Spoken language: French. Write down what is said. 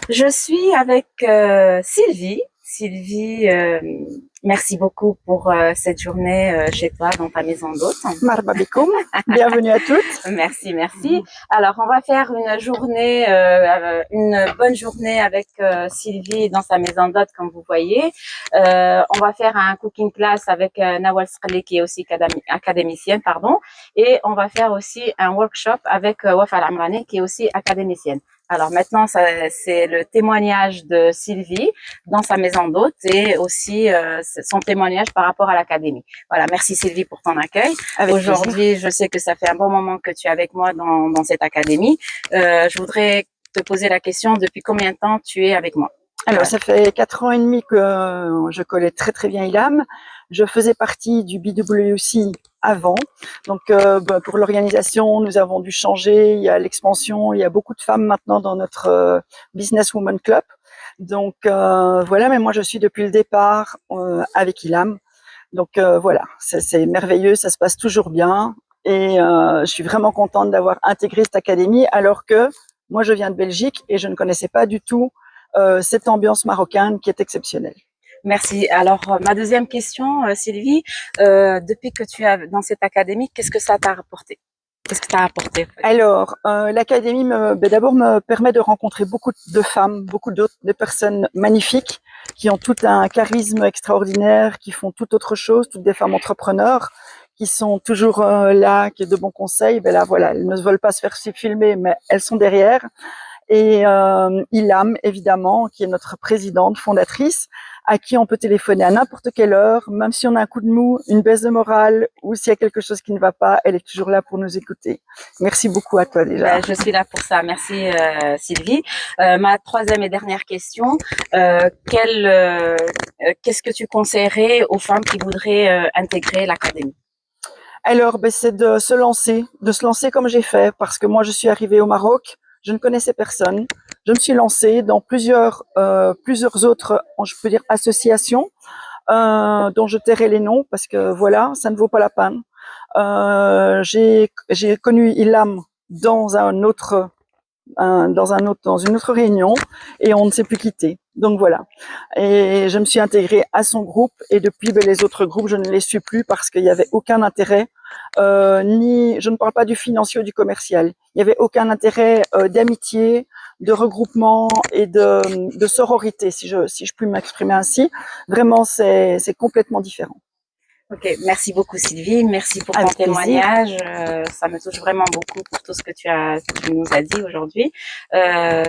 Je suis avec Sylvie. Sylvie, merci beaucoup pour cette journée chez toi dans ta maison d'hôte. Marhaba bikoum, bienvenue à toutes. Merci, merci. Alors, on va faire une journée, une bonne journée avec Sylvie dans sa maison d'hôte, comme vous voyez. On va faire un cooking class avec Nawal Skhali, qui est aussi académicienne, pardon. Et on va faire aussi un workshop avec Wafa Al-Amrani, qui est aussi académicienne. Alors maintenant, c'est le témoignage de Sylvie dans sa maison d'hôte et aussi son témoignage par rapport à l'académie. Voilà, merci Sylvie pour ton accueil. Aujourd'hui, je sais que ça fait un bon moment que tu es avec moi dans cette académie. Je voudrais te poser la question, depuis combien de temps tu es avec moi? Alors, ça fait 4 ans et demi que je connais très très bien Ilham. Je faisais partie du BWC avant. Donc, pour l'organisation, nous avons dû changer. Il y a l'expansion. Il y a beaucoup de femmes maintenant dans notre Business Women Club. Donc, voilà. Mais moi, je suis depuis le départ avec Ilham. Donc, voilà. C'est merveilleux. Ça se passe toujours bien. Et je suis vraiment contente d'avoir intégré cette académie alors que moi, je viens de Belgique et je ne connaissais pas du tout cette ambiance marocaine qui est exceptionnelle. Merci. Alors, ma deuxième question, Sylvie, depuis que tu es dans cette académie, qu'est-ce que ça t'a rapporté? Qu'est-ce que t'as apporté? Alors, l'académie d'abord me permet de rencontrer beaucoup de femmes, beaucoup d'autres de personnes magnifiques qui ont tout un charisme extraordinaire, qui font tout autre chose, toutes des femmes entrepreneurs qui sont toujours là, qui ont de bons conseils. Ben là, voilà, elles ne veulent pas se faire filmer, mais elles sont derrière. Et Ilham, évidemment, qui est notre présidente fondatrice, à qui on peut téléphoner à n'importe quelle heure, même si on a un coup de mou, une baisse de morale, ou s'il y a quelque chose qui ne va pas, elle est toujours là pour nous écouter. Merci beaucoup à toi déjà. Je suis là pour ça. Merci Sylvie. Ma troisième et dernière question, qu'est-ce que tu conseillerais aux femmes qui voudraient intégrer l'académie? Alors, c'est de se lancer comme j'ai fait, parce que moi, je suis arrivée au Maroc, je ne connaissais personne. Je me suis lancée dans plusieurs autres, je peux dire, associations, dont je tairai les noms parce que voilà, ça ne vaut pas la peine. J'ai connu Ilham dans dans une autre réunion et on ne s'est plus quitté. Donc voilà. Et je me suis intégrée à son groupe et depuis les autres groupes, je ne les suis plus parce qu'il n'y avait aucun intérêt, je ne parle pas du financier ou du commercial. Il n'y avait aucun intérêt d'amitié, de regroupement et de sororité, si je puis m'exprimer ainsi. Vraiment, c'est complètement différent. Ok, merci beaucoup Sylvie, merci pour ton Avec témoignage. Ça me touche vraiment beaucoup pour tout ce que tu nous as dit aujourd'hui.